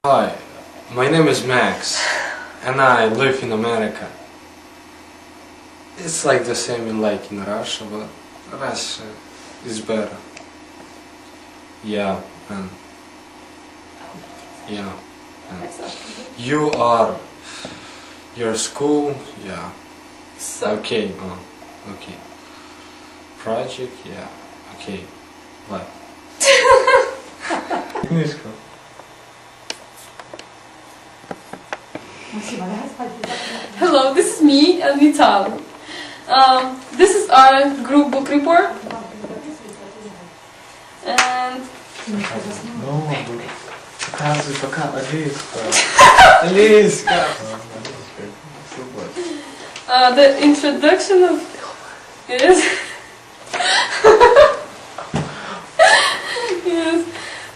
Hi, my name is Max and I live in America. It's like the same in Russia, but Russia is better. Yeah, and you are your school, yeah. Okay, okay. Project, yeah, okay. Bye. Книжка. Hello, this is me and Vital. This is our group book report. And Показывай пока, Алиска. The introduction of is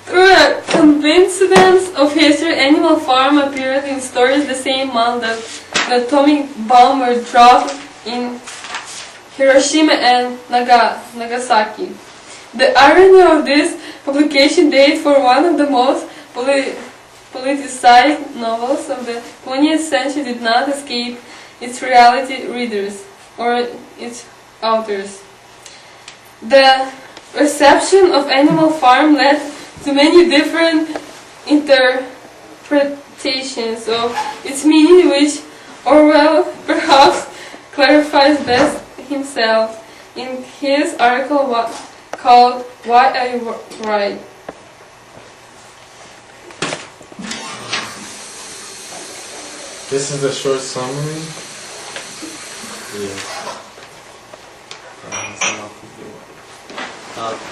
through a coincidence of history, Animal Farm appeared in stories the same month that the atomic bomb were dropped in Hiroshima and Nagasaki. The irony of this publication date for one of the most politicized novels of the 20th century did not escape its reality readers or its authors. The reception of Animal Farm led to many different interpretations of its meaning, which Orwell perhaps clarifies best himself in his article called "Why I Write." This is the short summary.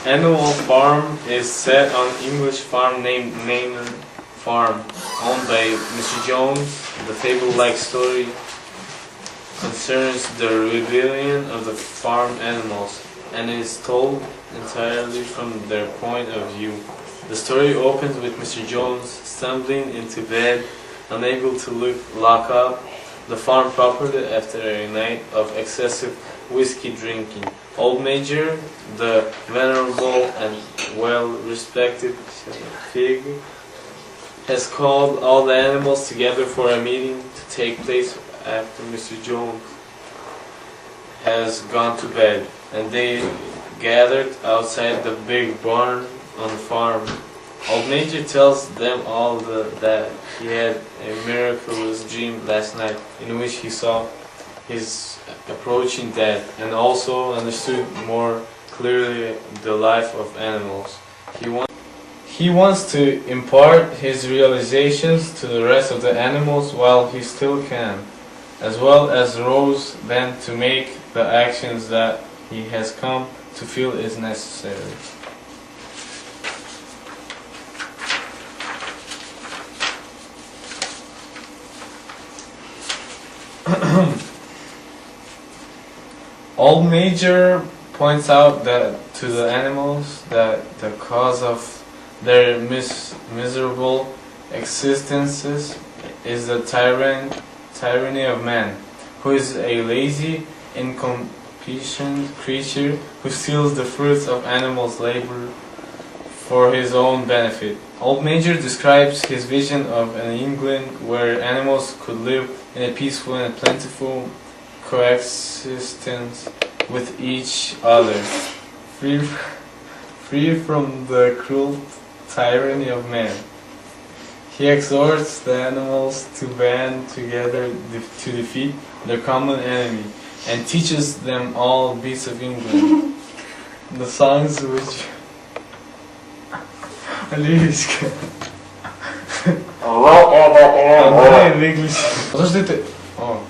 Animal Farm is set on English farm named Maynard Farm, owned by Mr. Jones. The fable-like story concerns the rebellion of the farm animals and is told entirely from their point of view. The story opens with Mr. Jones stumbling into bed, unable to lock up the farm property after a night of excessive whiskey drinking. Old Major, the venerable and well-respected figure, has called all the animals together for a meeting to take place after Mr. Jones has gone to bed, and they gathered outside the big barn on the farm. Old Major tells them all that he had a miraculous dream last night in which he saw his approaching death and also understood more clearly the life of animals. He wants to impart his realizations to the rest of the animals while he still can, as well as rouse them to make the actions that he has come to feel is necessary. Old Major points out that to the animals that the cause of their miserable existences is the tyranny of man, who is a lazy, incompetent creature who steals the fruits of animals' labor for his own benefit. Old Major describes his vision of an England where animals could live in a peaceful and plentiful coexistence with each other, free from the cruel tyranny of man. He exhorts the animals to band together to defeat their common enemy, and teaches them all beasts of England. The songs which Алиска. Давай в English. Подожди ты. О.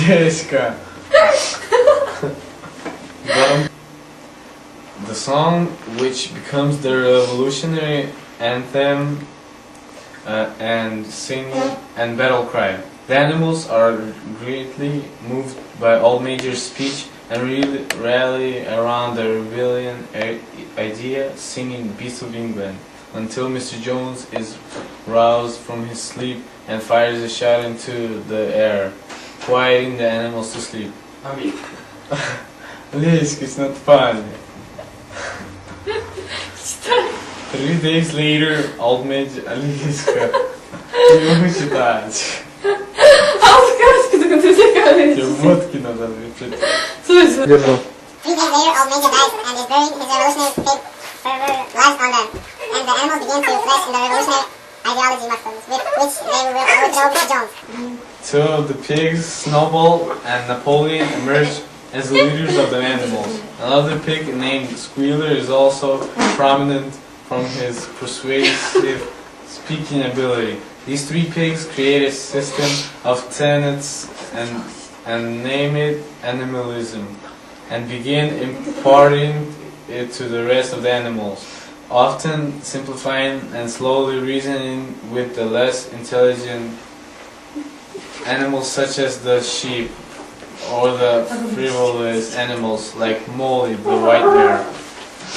Jessica. The song which becomes the revolutionary anthem and singing and battle cry. The animals are greatly moved by Old Major's speech and really rally around the rebellion idea, singing "Beasts of England," until Mr. Jones is roused from his sleep and fires a shot into the air, quieting the animals to sleep. Lisk, it's not funny. 3 days later, old mage Алиска не читать. Сказка, только ты такая. Тебе водки надо выпить. Слушай. Держу. 3 days later, old Major dies and is buried. His revolutionary faith fervor lies on them, and the animals begin to flesh in the revolutionary ideology muscles, with which they will overthrow Mr. Jones. 2 of the pigs, Snowball and Napoleon, emerge as the leaders of the animals. Another pig named Squealer is also prominent from his persuasive speaking ability. These 3 pigs create a system of tenets and name it animalism, and begin imparting it to the rest of the animals, often simplifying and slowly reasoning with the less intelligent animals such as the sheep, or the frivolous animals like Molly, the white bear.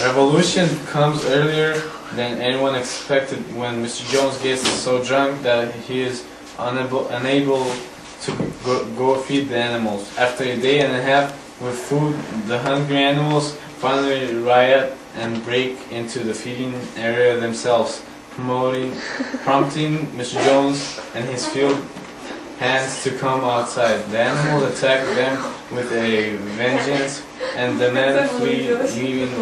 Revolution comes earlier than anyone expected when Mr. Jones gets so drunk that he is unable to go feed the animals. After a day and a half with food, the hungry animals finally riot and break into the feeding area themselves, prompting Mr. Jones and his field hands to come outside. The animals attack them with a vengeance, and the men flee, leaving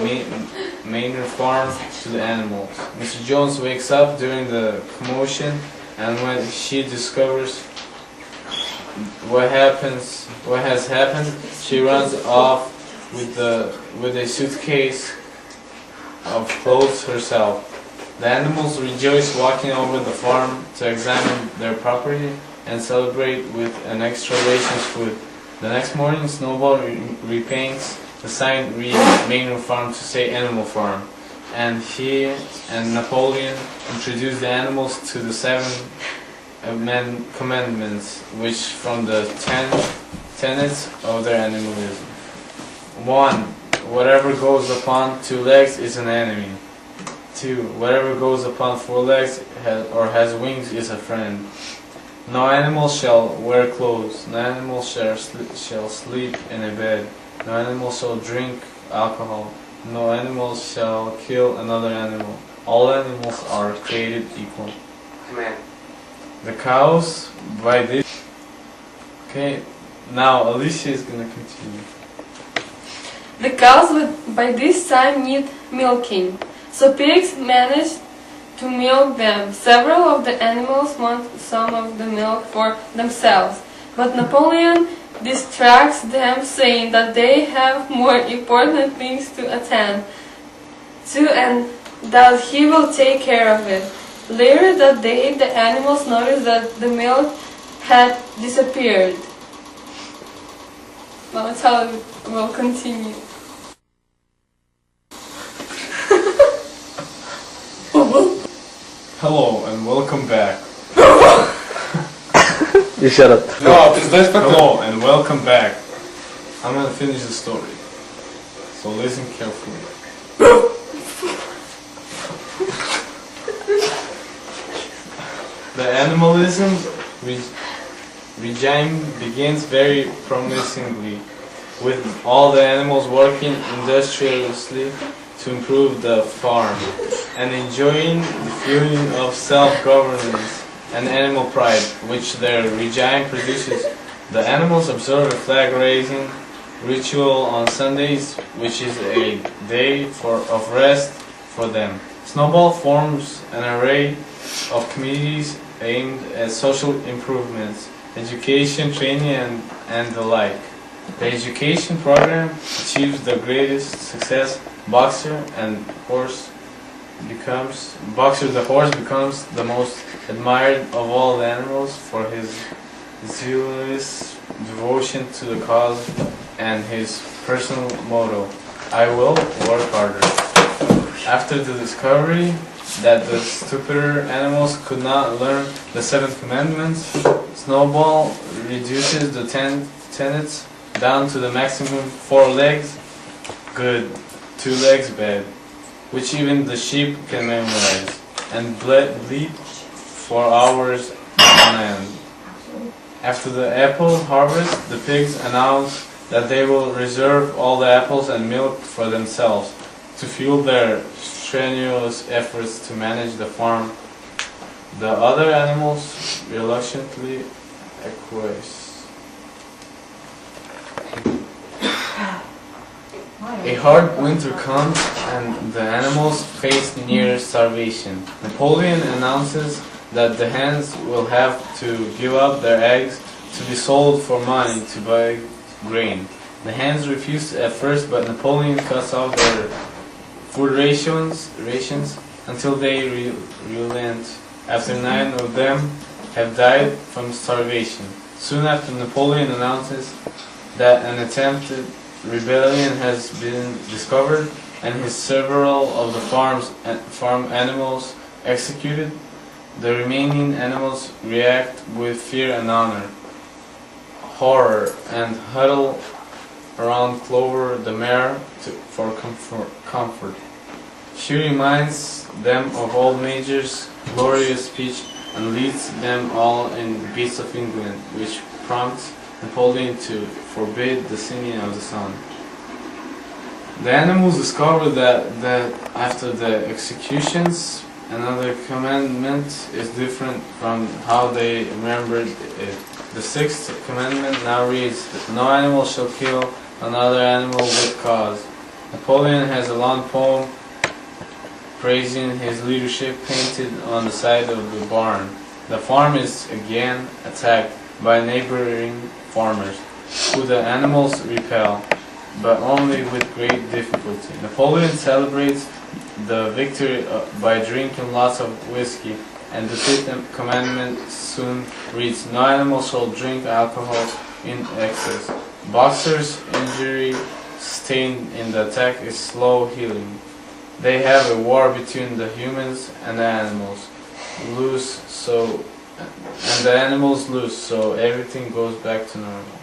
Maynard Farm to the animals. Mr. Jones wakes up during the commotion, and when she discovers what has happened, she runs off with a suitcase of clothes herself. The animals rejoice, walking over the farm to examine their property and celebrate with an extra ration of food. The next morning, Snowball repaints the sign reading Maynard Farm to say Animal Farm, and he and Napoleon introduce the animals to the 7 commandments, which from the 10 tenets of their animalism. 1. Whatever goes upon 2 legs is an enemy. 2. Whatever goes upon 4 legs or has wings is a friend. No animal shall wear clothes. No animal shall sleep in a bed. No animal shall drink alcohol. No animal shall kill another animal. All animals are created equal. Amen. The cows by this. Okay, now Alicia is gonna continue. The cows by this time need milking, so pigs manage to milk them. Several of the animals want some of the milk for themselves, but Napoleon distracts them, saying that they have more important things to attend to and that he will take care of it. Later that day, the animals noticed that the milk had disappeared. Now that's how it will continue. Hello and welcome back. Еще раз. No, ты знаешь потом. Hello and welcome back. I'm gonna finish the story, so listen carefully. The animalism regime begins very promisingly, with all the animals working industriously to improve the farm and enjoying the feeling of self-governance and animal pride which their regime produces. The animals observe a flag-raising ritual on Sundays, which is a day of rest for them. Snowball forms an array of committees aimed at social improvements, education, training, and the like. The education program achieves the greatest success. Boxer the horse becomes the most admired of all the animals for his zealous devotion to the cause and his personal motto, I will work harder. After the discovery that the stupider animals could not learn the 7 commandments, Snowball reduces the tenets down to the maximum 4 legs. Good. 2 legs bad, which even the sheep can memorize, and bleed for hours on end. After the apple harvest, the pigs announce that they will reserve all the apples and milk for themselves to fuel their strenuous efforts to manage the farm. The other animals reluctantly acquiesce. A hard winter comes and the animals face near starvation. Napoleon announces that the hens will have to give up their eggs to be sold for money to buy grain. The hens refuse at first, but Napoleon cuts off their food rations until they relent. After 9 of them have died from starvation. Soon after, Napoleon announces that an attempted rebellion has been discovered and his several of the farm animals executed. The remaining animals react with fear and horror and huddle around Clover the mare for comfort. She reminds them of old Major's glorious speech and leads them all in beasts of England, which prompts Napoleon to forbid the singing of the song. The animals discover that after the executions, another commandment is different from how they remembered it. The 6th commandment now reads, "No animal shall kill another animal with cause." Napoleon has a long poem praising his leadership painted on the side of the barn. The farm is again attacked by neighboring farmers, who the animals repel, but only with great difficulty. Napoleon celebrates the victory by drinking lots of whiskey, and the 5th commandment soon reads, "No animal shall drink alcohol in excess." Boxers' injury sustained in the attack is slow healing. They have a war between the humans and the animals, and the animals lose, so everything goes back to normal.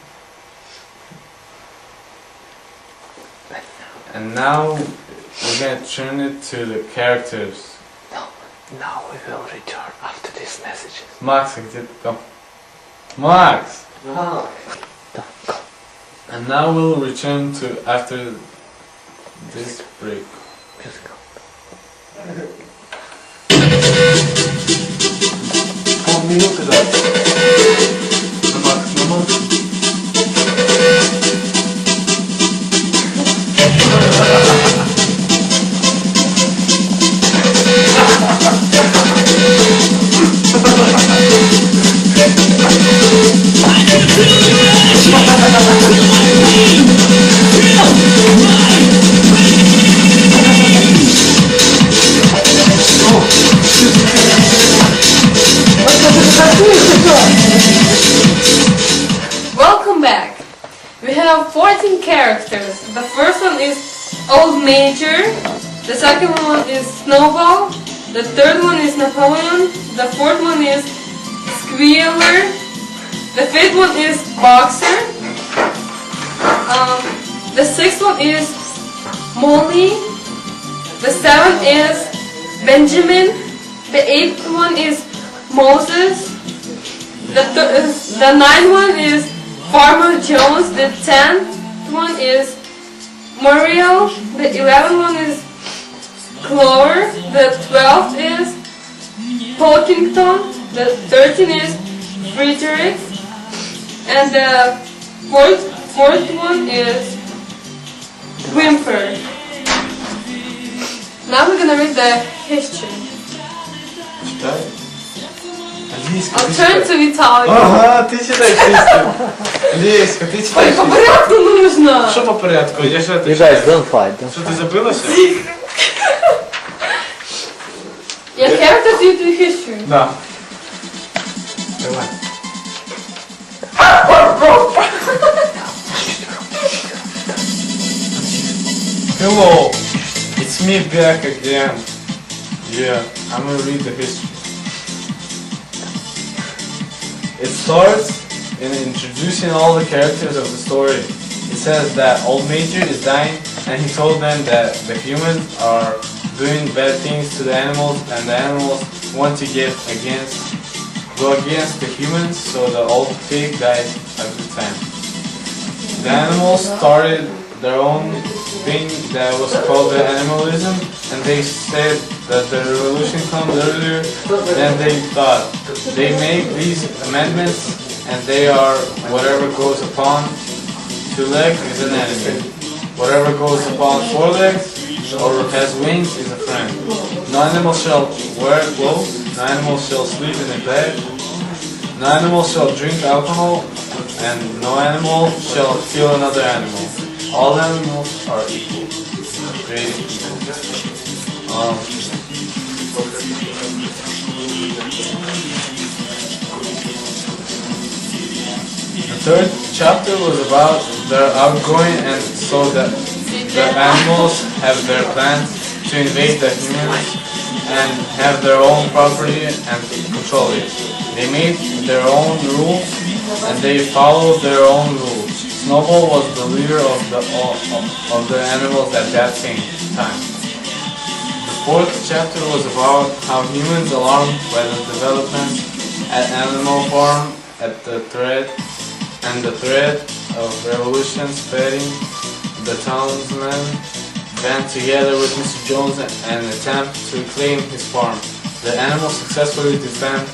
And now we're going to turn it to the characters. No, now we will return after these messages. Max, где ты там? Max! Go. And now we'll return to after this break. Musical. Полминуты, да. На Макс. Welcome back. We have 14 characters. The first one is Old Major, the second one is Snowball, the third one is Napoleon, the fourth one is Squealer, the fifth one is Boxer, the sixth one is Molly, the seventh is Benjamin, the eighth one is Moses, the ninth one is Farmer Jones, the 10th one is Muriel, the 11th one is Clover, the 12th is Pilkington, the 13th is Frederick, and the fourth one is Whimper. Now we're gonna read the history. I'll turn to Italian. Ага, ты читаешь истину. Леська, ты Ой, читаешь по истину. порядку нужно. Что по порядку? Я что, You guys don't fight. что ты забылась? Я characters you do history. Да. Давай. Hello, it's me back again. Yeah, I'm gonna read the history. It starts in introducing all the characters of the story. It says that Old Major is dying and he told them that the humans are doing bad things to the animals and the animals want to go against the humans, so the old pig dies every time. The animals started their own thing that was called the animalism, and they said that the revolution comes earlier than they thought. They make these amendments, and they are whatever goes upon 2 legs is an enemy. Whatever goes upon 4 legs or has wings is a friend. No animal shall wear clothes. No animal shall sleep in a bed. No animal shall drink alcohol, and no animal shall kill another animal. All animals are equal, created equal. The 3rd chapter was about their outgrowing, and so that the animals have their plans to invade the humans and have their own property and control it. They made their own rules and they followed their own rules. Snowball was the leader of the animals at that time. The 4th chapter was about how humans, alarmed by the developments at Animal Farm, at the threat of revolution spreading, the townsmen band together with Mr. Jones and attempt to reclaim his farm. The animals successfully defend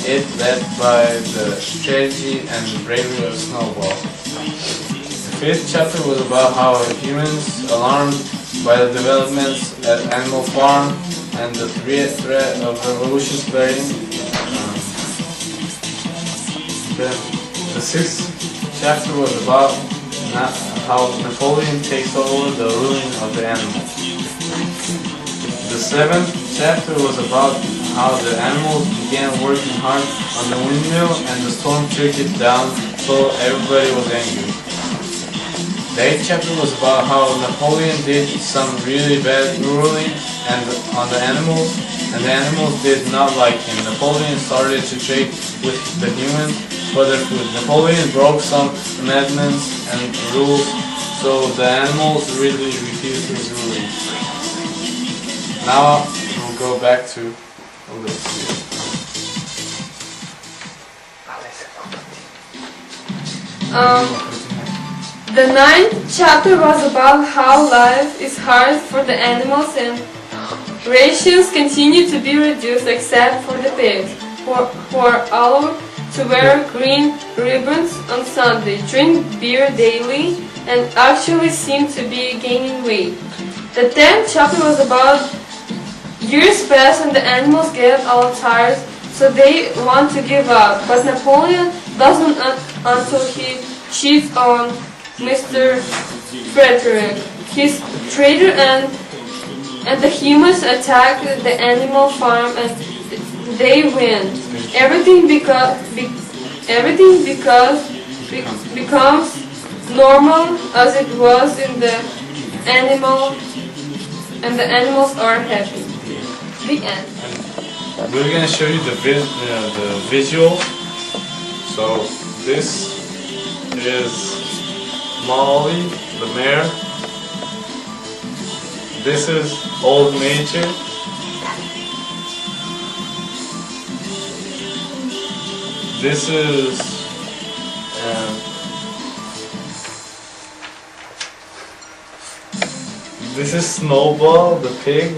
it, led by the strategy and bravery of Snowball. The 5th chapter was about how humans, alarmed by the developments at Animal Farm and the threat of revolution spreading. The 6th chapter was about how Napoleon takes over the ruling of the animals. The 7th chapter was about how the animals began working hard on the windmill and the storm took it down, so everybody was angry. The 8th chapter was about how Napoleon did some really bad ruling on the animals, and the animals did not like him. Napoleon started to trade with the humans for their food. Napoleon broke some amendments and rules, so the animals really refused his ruling. Now we'll go back to Ulysses. The 9th chapter was about how life is hard for the animals and rations continue to be reduced except for the pigs, who are allowed to wear green ribbons on Sunday, drink beer daily, and actually seem to be gaining weight. The 10th chapter was about years pass and the animals get all tired, so they want to give up. But Napoleon doesn't until he cheats on Mr. Frederick. He's traitor, and the humans attack the animal farm and they win. Everything becomes normal as it was in the animal, and the animals are happy. The end. And we're gonna show you the visual. So this is Molly, the mare. This is Old Nature. This is Snowball, the pig.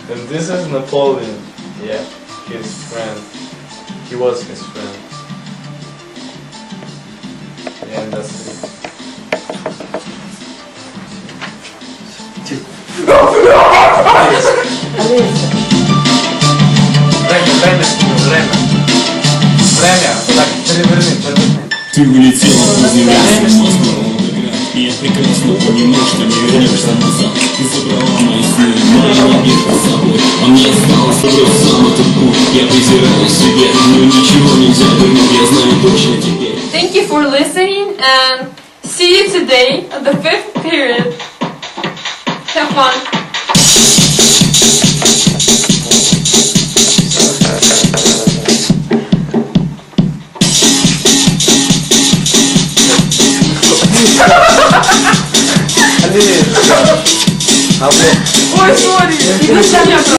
And this is Napoleon. Yeah, his friend. He was his friend. Yeah, and that's it. Ты улетел в землю. Я прекрасно понимал, что не вернешься назад. Ты забрала мои сны, мои надежды с собой. А мне осталось только сам этот путь. Я презираю себя, но ничего нельзя вернуть. Я знаю точно теперь. Thank you for listening and see you today at the 5th period. Have fun. Ой, sorry.